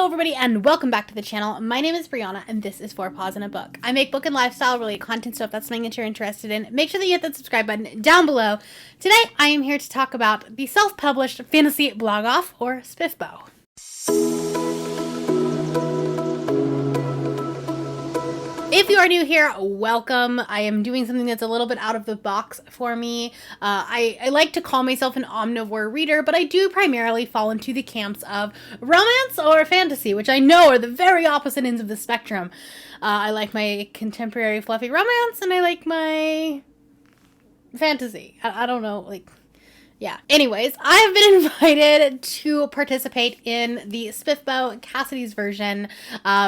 everybody, and welcome back to the channel. My name is Brianna, and this is 4 Paws in a Book. I make book and lifestyle related content, so if that's something that you're interested in, make sure that you hit that subscribe button down below. Today, I am here to talk about the self-published fantasy blog off, or SPFBO. If you are new here, welcome. I am doing something that's a little bit out of the box for me. I like to call myself an omnivore reader, but I do primarily fall into the camps of romance or fantasy, which I know are the very opposite ends of the spectrum. I like my contemporary fluffy romance, and I like my fantasy. I don't know, like... Yeah. Anyways, I've been invited to participate in the SPFBO Cassidy's version,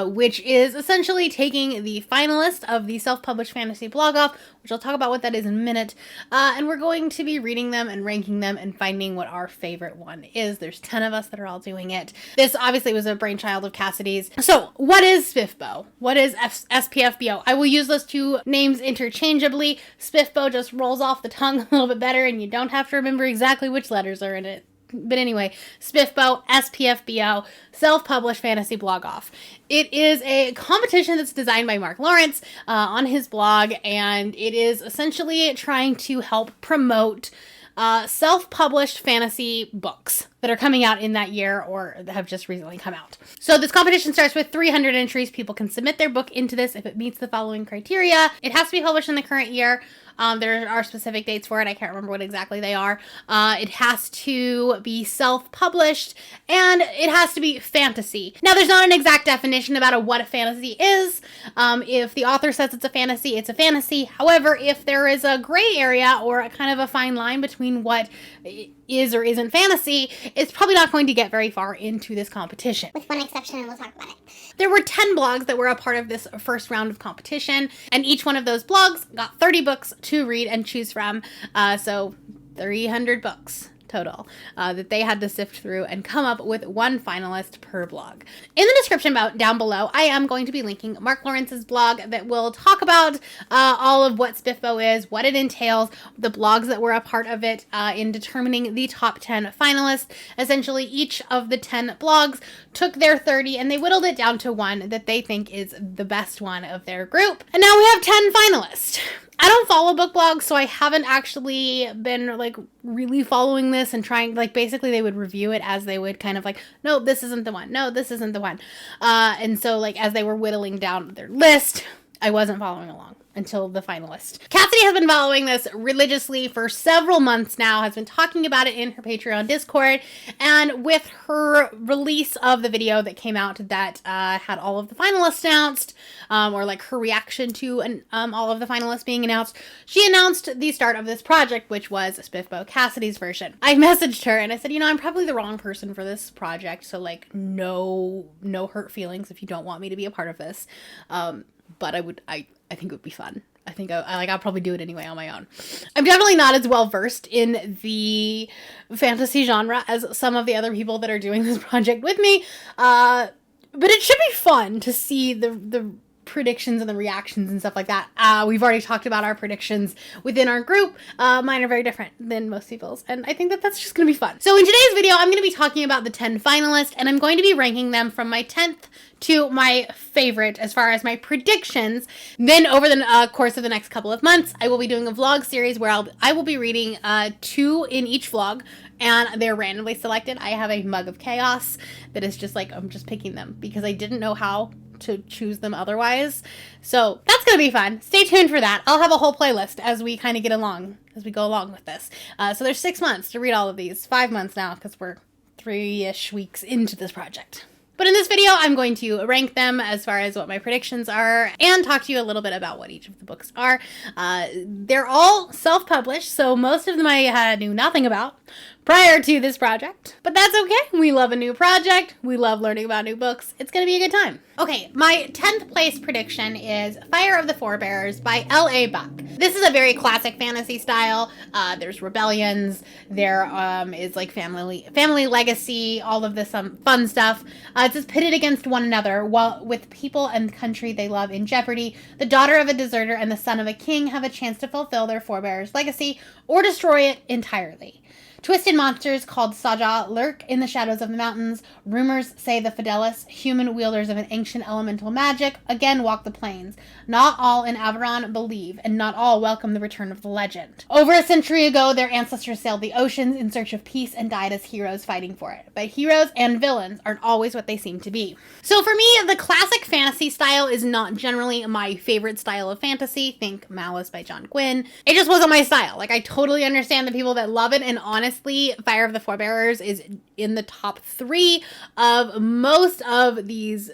which is essentially taking the finalist of the self-published fantasy blog off, which I'll talk about what that is in a minute, and we're going to be reading them and ranking them and finding what our favorite one is. There's 10 of us that are all doing it. This obviously was a brainchild of Cassidy's. So, what is SPFBO? What is SPFBO? I will use those two names interchangeably. SPFBO just rolls off the tongue a little bit better, and you don't have to remember exactly which letters are in it. But anyway, SPFBO, SPFBO, self-published fantasy blog off. It is a competition that's designed by Mark Lawrence on his blog, and it is essentially trying to help promote self-published fantasy books that are coming out in that year or have just recently come out. So this competition starts with 300 entries. People can submit their book into this if it meets the following criteria. It has to be published in the current year. There are specific dates for it. I can't remember what exactly they are. It has to be self-published, and it has to be fantasy. Now, there's not an exact definition about what a fantasy is. If the author says it's a fantasy, it's a fantasy. However, if there is a gray area or a kind of a fine line between what is or isn't fantasy, it's probably not going to get very far into this competition. With one exception, and we'll talk about it. There were 10 blogs that were a part of this first round of competition, and each one of those blogs got 30 books to read and choose from, so 300 books total that they had to sift through and come up with one finalist per blog. In the description down below, I am going to be linking Mark Lawrence's blog that will talk about all of what SPFBO is, what it entails, the blogs that were a part of it in determining the top 10 finalists. Essentially, each of the 10 blogs took their 30 and they whittled it down to one that they think is the best one of their group. And now we have 10 finalists. I don't follow book blogs, so I haven't actually been, like, really following this and trying, like, basically they would review it as they would kind of like, no, this isn't the one. No, this isn't the one. And so, like, as they were whittling down their list, I wasn't following along until the finalist. Cassidy has been following this religiously for several months now, has been talking about it in her Patreon Discord, and with her release of the video that came out that had all of the finalists announced, or like her reaction to all of the finalists being announced, she announced the start of this project, which was SPFBO Cassidy's version. I messaged her and I said, you know, I'm probably the wrong person for this project, so like no hurt feelings if you don't want me to be a part of this. But I think it would be fun. I think I'll probably do it anyway on my own. I'm definitely not as well versed in the fantasy genre as some of the other people that are doing this project with me. But it should be fun to see the predictions and the reactions and stuff like that. We've already talked about our predictions within our group. Mine are very different than most people's, and I think that that's just going to be fun. So in today's video, I'm going to be talking about the 10 finalists, and I'm going to be ranking them from my 10th to my favorite as far as my predictions. Then over the course of the next couple of months, I will be doing a vlog series where I will be reading 2 in each vlog, and they're randomly selected. I have a mug of chaos that is just like, I'm just picking them because I didn't know how to choose them otherwise. So that's gonna be fun. Stay tuned for that. I'll have a whole playlist as we kind of get along, as we go along with this. So there's 6 months to read all of these. 5 months now because we're 3-ish weeks into this project. But in this video, I'm going to rank them as far as what my predictions are and talk to you a little bit about what each of the books are. They're all self-published, so most of them I knew nothing about prior to this project. But that's okay. We love a new project. We love learning about new books. It's going to be a good time. Okay, my 10th place prediction is Fire of the Forebears by L.A. Buck. This is a very classic fantasy style. There's rebellions. There is like family legacy, all of this fun stuff. It's just pitted against one another with people and country they love in jeopardy. The daughter of a deserter and the son of a king have a chance to fulfill their forebears' legacy or destroy it entirely. Twisted monsters called Saja lurk in the shadows of the mountains. Rumors say the Fidelis, human wielders of an ancient elemental magic, again walk the plains. Not all in Averon believe, and not all welcome the return of the legend. Over a century ago, their ancestors sailed the oceans in search of peace and died as heroes fighting for it. But heroes and villains aren't always what they seem to be. So for me, the classic fantasy style is not generally my favorite style of fantasy. Think Malice by John Gwynne. It just wasn't my style. Like, I totally understand the people that love it, and honestly, Fire of the Forebearers is in the top 3 of most of these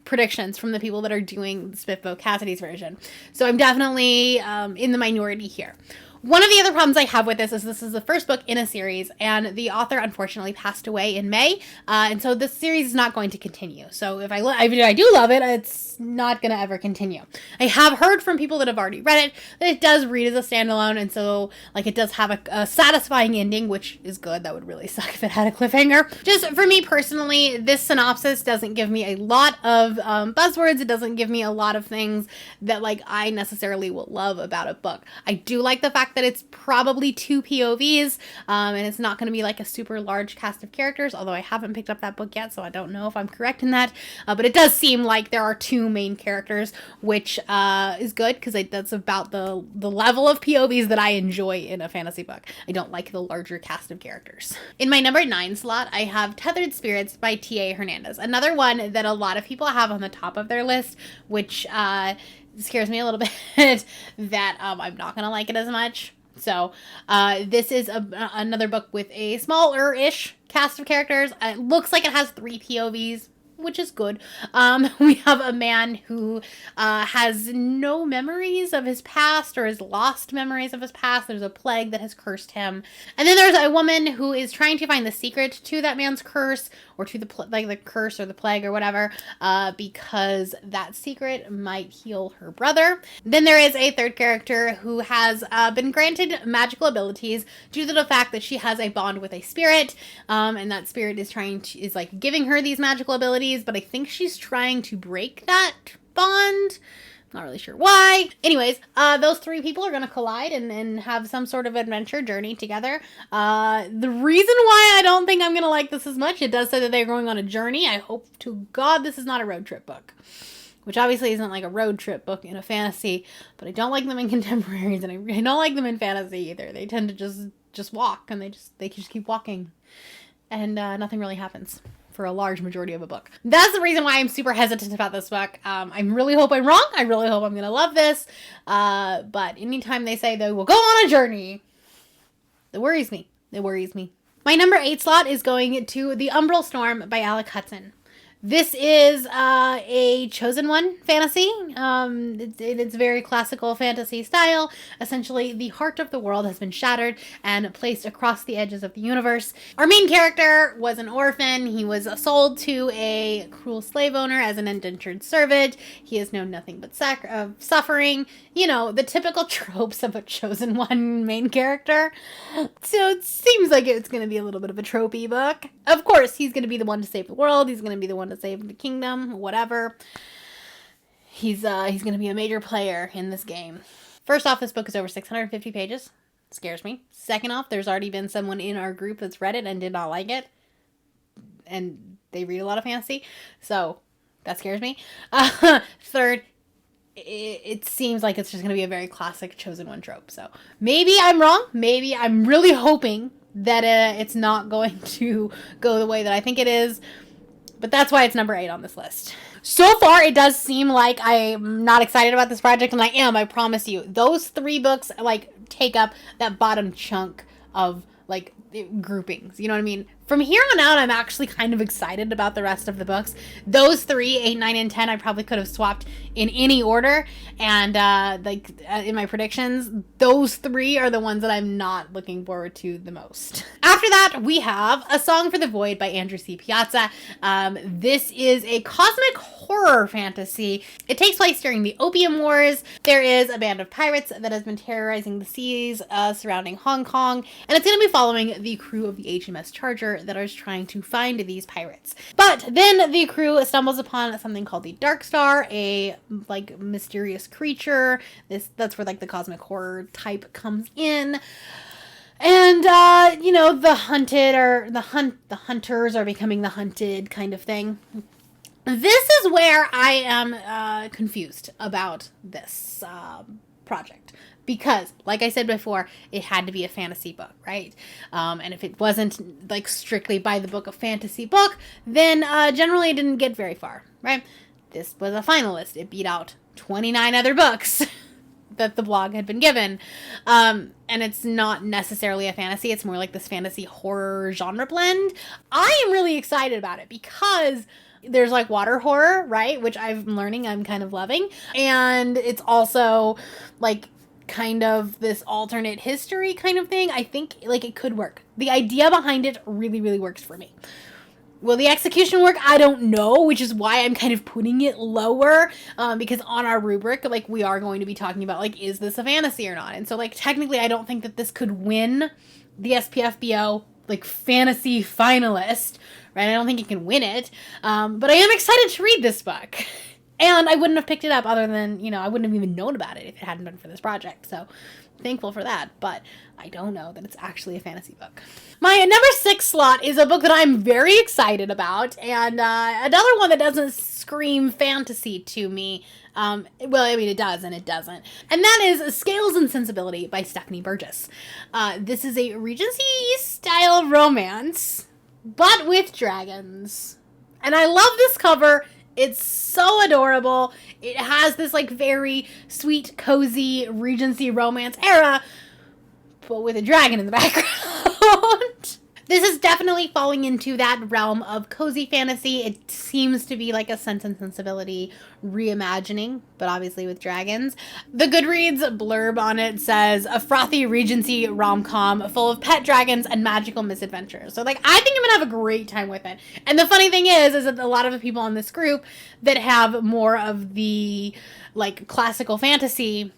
predictions from the people that are doing SPFBO Cassidy's version. So I'm definitely in the minority here. One of the other problems I have with this is the first book in a series, and the author unfortunately passed away in May, and so this series is not going to continue. So if I do love it, it's not going to ever continue. I have heard from people that have already read it that it does read as a standalone, and so like it does have a satisfying ending, which is good. That would really suck if it had a cliffhanger. Just for me personally, this synopsis doesn't give me a lot of buzzwords. It doesn't give me a lot of things that like I necessarily will love about a book. I do like the fact that it's probably 2 POVs, and it's not going to be like a super large cast of characters, although I haven't picked up that book yet, so I don't know if I'm correct in that, but it does seem like there are 2 main characters, which is good, because that's about the level of POVs that I enjoy in a fantasy book. I don't like the larger cast of characters. In my number 9 slot, I have Tethered Spirits by T.A. Hernandez, another one that a lot of people have on the top of their list, which scares me a little bit that I'm not going to like it as much. So this is another book with a smaller-ish cast of characters. It looks like it has 3 POVs, which is good. We have a man who has no memories of his past, or has lost memories of his past. There's a plague that has cursed him. And then there's a woman who is trying to find the secret to that man's curse, or to the curse or the plague or whatever, because that secret might heal her brother. Then there is a third character who has been granted magical abilities due to the fact that she has a bond with a spirit, and that spirit is like giving her these magical abilities, but I think she's trying to break that bond. Not really sure why. Anyways, those 3 people are going to collide and have some sort of adventure journey together. The reason why I don't think I'm going to like this as much, it does say that they're going on a journey. I hope to God this is not a road trip book, which obviously isn't like a road trip book in a fantasy, but I don't like them in contemporaries, and I don't like them in fantasy either. They tend to just walk, and they just keep walking, and nothing really happens for a large majority of a book. That's the reason why I'm super hesitant about this book. I really hope I'm wrong. I really hope I'm going to love this. But anytime they say they will go on a journey, it worries me. It worries me. My number 8 slot is going to The Umbral Storm by Alec Hudson. This is a Chosen One fantasy. It's very classical fantasy style. Essentially, the heart of the world has been shattered and placed across the edges of the universe. Our main character was an orphan. He was sold to a cruel slave owner as an indentured servant. He has known nothing but suffering. You know, the typical tropes of a Chosen One main character. So it seems like it's going to be a little bit of a tropey book. Of course, he's going to be the one to save the world. He's going to be the one to save the kingdom, whatever. He's going to be a major player in this game. First off, this book is over 650 pages. Scares me. Second off, there's already been someone in our group that's read it and did not like it. And they read a lot of fantasy. So that scares me. Third, it seems like it's just going to be a very classic Chosen One trope. So maybe I'm wrong. Maybe I'm really hoping that it's not going to go the way that I think it is. But that's why it's number 8 on this list. So far, it does seem like I'm not excited about this project, and I am, I promise you. Those 3 books, like, take up that bottom chunk of, like, groupings. You know what I mean? From here on out, I'm actually kind of excited about the rest of the books. Those 3, 8, 9, and 10, I probably could have swapped in any order. And, in my predictions, those 3 are the ones that I'm not looking forward to the most. After that, we have A Song for the Void by Andrew C. Piazza. This is a cosmic horror fantasy. It takes place during the Opium Wars. There is a band of pirates that has been terrorizing the seas surrounding Hong Kong. And it's going to be following the crew of the HMS Charger that are trying to find these pirates. But then the crew stumbles upon something called the Dark Star, a like mysterious creature. That's where like the cosmic horror type comes in. And, the hunted or the hunters are becoming the hunted kind of thing. This is where I am confused about this project. Because, like I said before, it had to be a fantasy book, right? And if it wasn't, like, strictly by the book of fantasy book, then generally it didn't get very far, right? This was a finalist. It beat out 29 other books that the blog had been given. And it's not necessarily a fantasy. It's more like this fantasy horror genre blend. I am really excited about it because there's like water horror, right? Which I'm learning I'm kind of loving. And it's also like kind of this alternate history kind of thing. I think like it could work. The idea behind it really, really works for me. Will the execution work? I don't know, which is why I'm kind of putting it lower, because on our rubric, like, we are going to be talking about, like, is this a fantasy or not? And so, like, technically, I don't think that this could win the SPFBO, like, fantasy finalist, right? I don't think it can win it, but I am excited to read this book. And I wouldn't have picked it up other than, I wouldn't have even known about it if it hadn't been for this project, so thankful for that, but I don't know that it's actually a fantasy book. My number 6 slot is a book that I'm very excited about, and another one that doesn't scream fantasy to me. Well, I mean, it does and it doesn't. And that is Scales and Sensibility by Stephanie Burgess. This is a Regency-style romance, but with dragons. And I love this cover. It's so adorable. It has this, like, very sweet, cozy Regency romance era, but with a dragon in the background. This is definitely falling into that realm of cozy fantasy. It seems to be like a Sense and Sensibility reimagining, but obviously with dragons. The Goodreads blurb on it says, a frothy Regency rom-com full of pet dragons and magical misadventures. So, like, I think I'm gonna have a great time with it. And the funny thing is that a lot of the people on this group that have more of the, like, classical fantasy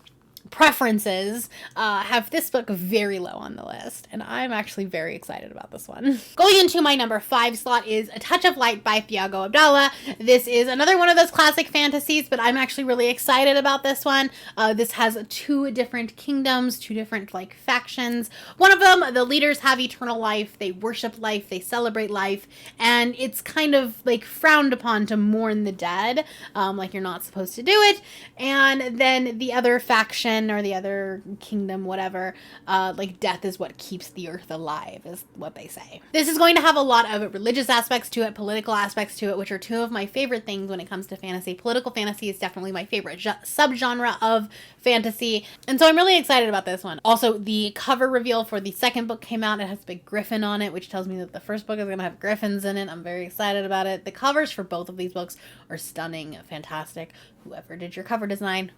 preferences have this book very low on the list, and I'm actually very excited about this one. Going into my number 5 slot is A Touch of Light by Thiago Abdallah. This is another one of those classic fantasies, but I'm actually really excited about this one. This has 2 different kingdoms, 2 different like factions. One of them, the leaders have eternal life, they worship life, they celebrate life, and it's kind of like frowned upon to mourn the dead, like you're not supposed to do it. And then the other faction or the other kingdom, whatever, like death is what keeps the earth alive, is what they say. This is going to have a lot of religious aspects to it, political aspects to it, which are 2 of my favorite things when it comes to fantasy. Political fantasy is definitely my favorite subgenre of fantasy, and so I'm really excited about this one. Also, the cover reveal for the second book came out. It has a big griffin on it, which tells me that the first book is going to have griffins in it. I'm very excited about it. The covers for both of these books are stunning, fantastic. Whoever did your cover design,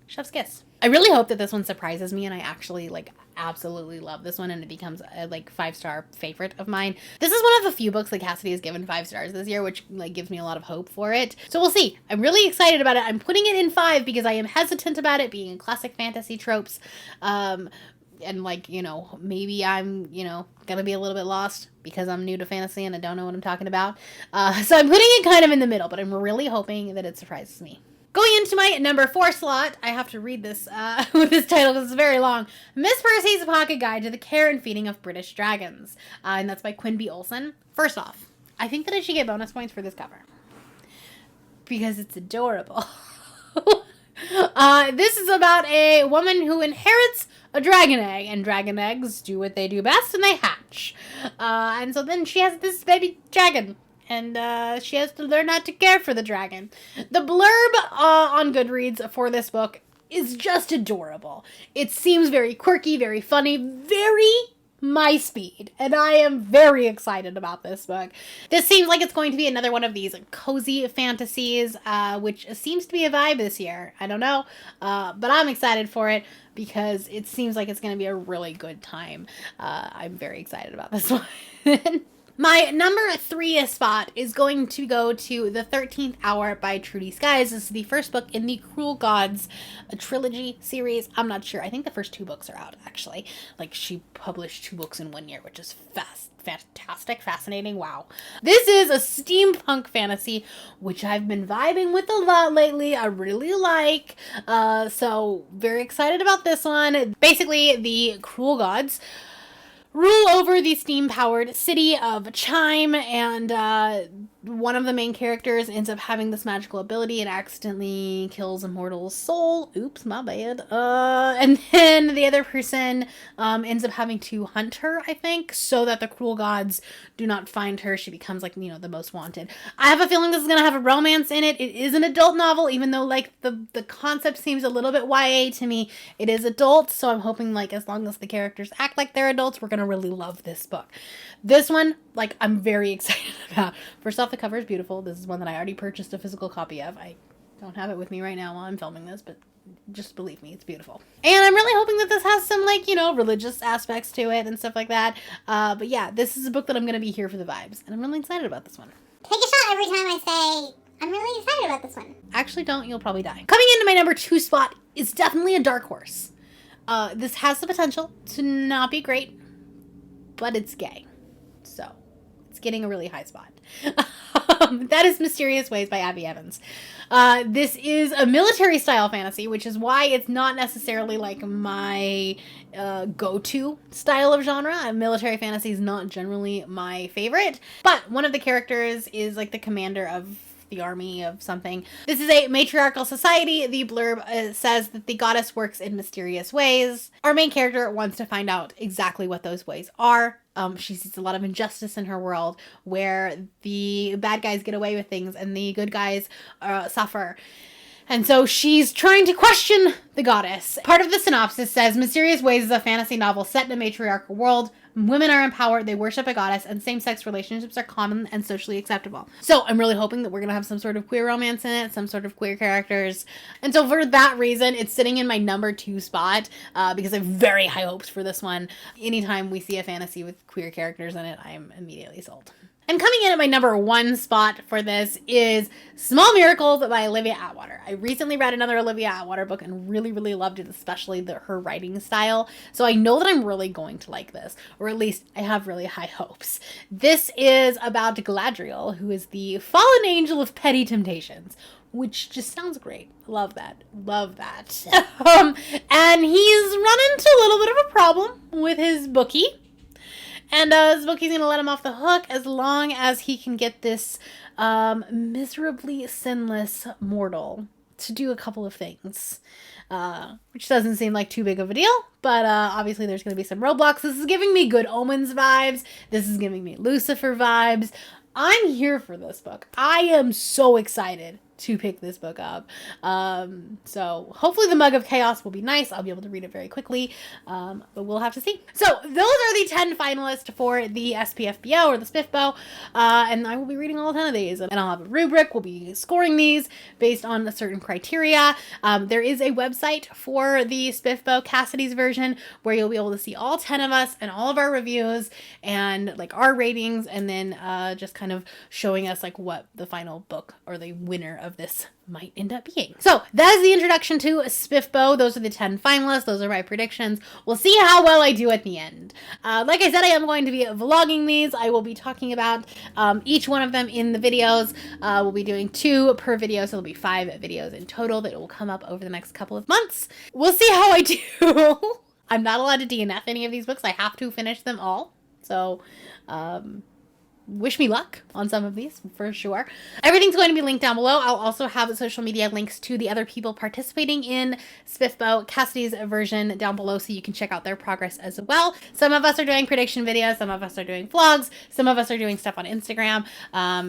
chef's kiss. I really hope that this one surprises me and I actually like absolutely love this one and it becomes a like 5-star favorite of mine. This is one of the few books that Cassidy has given 5 stars this year, which like gives me a lot of hope for it. So we'll see. I'm really excited about it. I'm putting it in 5 because I am hesitant about it being classic fantasy tropes. And like, maybe I'm, gonna be a little bit lost because I'm new to fantasy and I don't know what I'm talking about. So I'm putting it kind of in the middle, but I'm really hoping that it surprises me. Going into my number 4 slot, I have to read this with this title because it's very long. Miss Percy's Pocket Guide to the Care and Feeding of British Dragons. And that's by Quinn B. Olson. First off, I think that I should get bonus points for this cover. Because it's adorable. This is about a woman who inherits a dragon egg. And dragon eggs do what they do best and they hatch. And so then she has this baby dragon. And she has to learn how to care for the dragon. The blurb on Goodreads for this book is just adorable. It seems very quirky, very funny, very my speed. And I am very excited about this book. This seems like it's going to be another one of these cozy fantasies, which seems to be a vibe this year. I don't know, but I'm excited for it because it seems like it's going to be a really good time. I'm very excited about this one. My number 3 spot is going to go to The 13th Hour by Trudy Skies. This is the first book in the Cruel Gods trilogy series. I'm not sure. I think the first 2 books are out, actually. Like, she published 2 books in 1 year, which is fantastic, fascinating. Wow. This is a steampunk fantasy, which I've been vibing with a lot lately. I really like. So, very excited about this one. Basically, the Cruel Gods rule over the steam-powered city of Chime, and one of the main characters ends up having this magical ability and accidentally kills a mortal's soul. Oops, my bad. And then the other person ends up having to hunt her, I think, so that the cruel gods do not find her. She becomes, like, you know, the most wanted. I have a feeling this is going to have a romance in it. It is an adult novel, even though, like, the concept seems a little bit YA to me. It is adult, so I'm hoping, like, as long as the characters act like they're adults, we're going to really love this book. This one, like, I'm very excited about. First off, the cover is beautiful. This is one that I already purchased a physical copy of. I don't have it with me right now while I'm filming this, but just believe me, it's beautiful. And I'm really hoping that this has some, like, you know, religious aspects to it and stuff like that. But yeah, this is a book that I'm going to be here for the vibes, and I'm really excited about this one. Take a shot every time I say, I'm really excited about this one. Actually, don't. You'll probably die. Coming into my number 2 spot is definitely a dark horse. This has the potential to not be great, but it's gay. So, it's getting a really high spot. That is Mysterious Ways by Abby Evans. This is a military-style fantasy, which is why it's not necessarily, like, my go-to style of genre. Military fantasy is not generally my favorite, but one of the characters is, like, the commander of the army of something. This is a matriarchal society. The blurb says that the goddess works in mysterious ways. Our main character wants to find out exactly what those ways are. She sees a lot of injustice in her world where the bad guys get away with things and the good guys suffer. And so she's trying to question the goddess. Part of the synopsis says, Mysterious Ways is a fantasy novel set in a matriarchal world. Women are empowered, they worship a goddess, and same-sex relationships are common and socially acceptable. So I'm really hoping that we're going to have some sort of queer romance in it, some sort of queer characters. And so for that reason, it's sitting in my number 2 spot because I have very high hopes for this one. Anytime we see a fantasy with queer characters in it, I'm immediately sold. And coming in at my number 1 spot for this is Small Miracles by Olivia Atwater. I recently read another Olivia Atwater book and really, really loved it, especially her writing style. So I know that I'm really going to like this, or at least I have really high hopes. This is about Galadriel, who is the fallen angel of petty temptations, which just sounds great. Love that. Love that. And he's run into a little bit of a problem with his bookie. And his bookie's going to let him off the hook as long as he can get this miserably sinless mortal to do a couple of things. Which doesn't seem like too big of a deal, but obviously there's going to be some roadblocks. This is giving me Good Omens vibes. This is giving me Lucifer vibes. I'm here for this book. I am so excited to pick this book up. So hopefully the Mug of Chaos will be nice. I'll be able to read it very quickly, but we'll have to see. So those are the 10 finalists for the SPFBO or the SPFBO, and I will be reading all 10 of these, and I'll have a rubric. We'll be scoring these based on a certain criteria. There is a website for the SPFBO, Cassidy's version, where you'll be able to see all 10 of us and all of our reviews and, like, our ratings, and then just kind of showing us, like, what the final book or the winner of this might end up being. So that is the introduction to SPFBO. Those are the 10 finalists. Those are my predictions. We'll see how well I do at the end. Like I said, I am going to be vlogging these. I will be talking about each one of them in the videos. We'll be doing 2 per video, so there'll be 5 videos in total that will come up over the next couple of months. We'll see how I do. I'm not allowed to DNF any of these books. I have to finish them all. So, wish me luck on some of these for sure. Everything's going to be linked down below. I'll also have social media links to the other people participating in SPFBO, Cassidy's version, down below, so you can check out their progress as well. Some of us are doing prediction videos, some of us are doing vlogs, some of us are doing stuff on Instagram.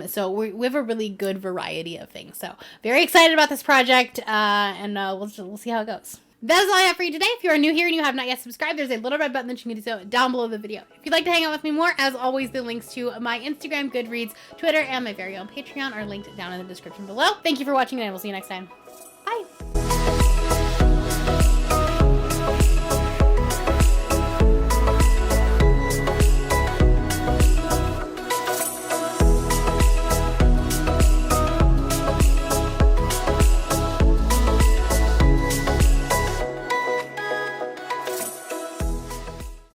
So we have a really good variety of things. So very excited about this project, and we'll see how it goes. That is all I have for you today. If you are new here and you have not yet subscribed, there's a little red button that you can do so down below the video. If you'd like to hang out with me more, as always, the links to my Instagram, Goodreads, Twitter, and my very own Patreon are linked down in the description below. Thank you for watching, and I will see you next time.